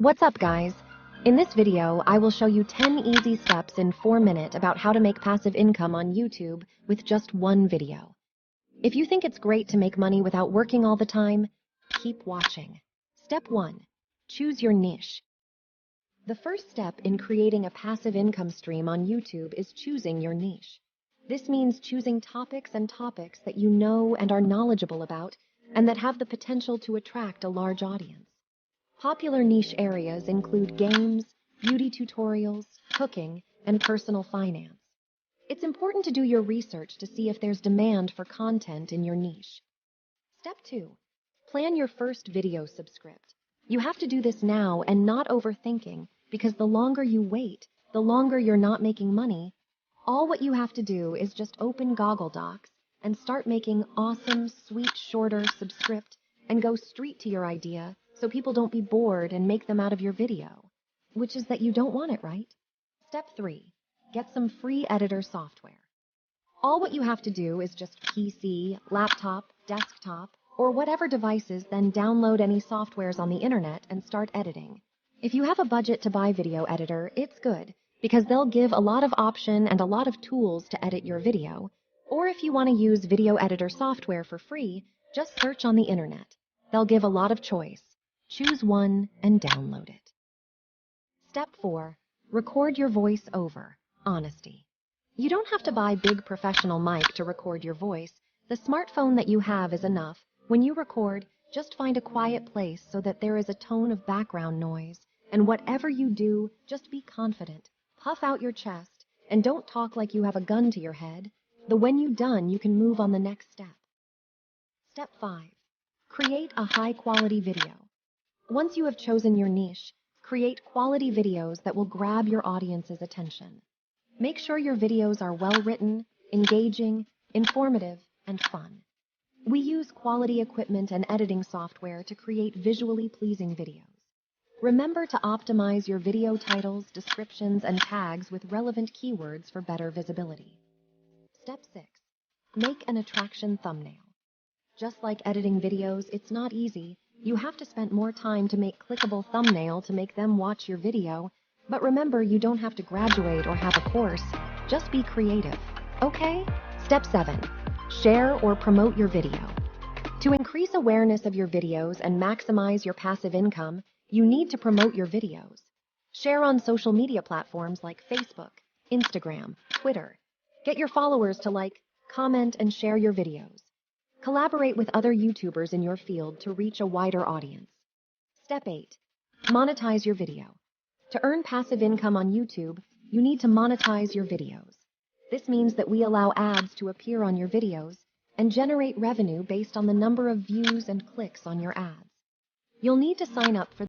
What's up, guys? In this video, I will show you 10 easy steps in 4 minutes about how to make passive income on YouTube with just one video. If you think it's great to make money without working all the time, keep watching. Step 1. Choose your niche. The first step in creating a passive income stream on YouTube is choosing your niche. This means choosing topics that you know and are knowledgeable about and that have the potential to attract a large audience. Popular niche areas include games, beauty tutorials, cooking, and personal finance. It's important to do your research to see if there's demand for content in your niche. Step 2. Plan your first video subscript. You have to do this now and not overthinking, because the longer you wait, the longer you're not making money. All what you have to do is just open Google Docs and start making awesome, sweet, shorter subscript and go straight to your idea so people don't be bored and make them out of your video, which is that you don't want it, right? Step 3. Get some free editor software. All what you have to do is just PC, laptop, desktop, or whatever devices, then download any softwares on the internet and start editing. If you have a budget to buy video editor, it's good, because they'll give a lot of option and a lot of tools to edit your video. Or if you want to use video editor software for free, just search on the internet. They'll give a lot of choice. Choose one and download it. Step 4. Record your voice over. Honesty. You don't have to buy big professional mic to record your voice. The smartphone that you have is enough. When you record, just find a quiet place so that there is a tone of background noise. And whatever you do, just be confident. Puff out your chest, and don't talk like you have a gun to your head. When you're done, you can move on the next step. Step 5. Create a high-quality video. Once you have chosen your niche, create quality videos that will grab your audience's attention. Make sure your videos are well-written, engaging, informative, and fun. We use quality equipment and editing software to create visually pleasing videos. Remember to optimize your video titles, descriptions, and tags with relevant keywords for better visibility. Step 6. Make an attraction thumbnail. Just like editing videos, it's not easy. You have to spend more time to make clickable thumbnail to make them watch your video. But remember, you don't have to graduate or have a course. Just be creative, okay? Step 7. Share or promote your video. To increase awareness of your videos and maximize your passive income, you need to promote your videos. Share on social media platforms like Facebook, Instagram, Twitter. Get your followers to like, comment, and share your videos. Collaborate with other YouTubers in your field to reach a wider audience. Step 8. Monetize your video. To earn passive income on YouTube, you need to monetize your videos. This means that we allow ads to appear on your videos and generate revenue based on the number of views and clicks on your ads. You'll need to sign up for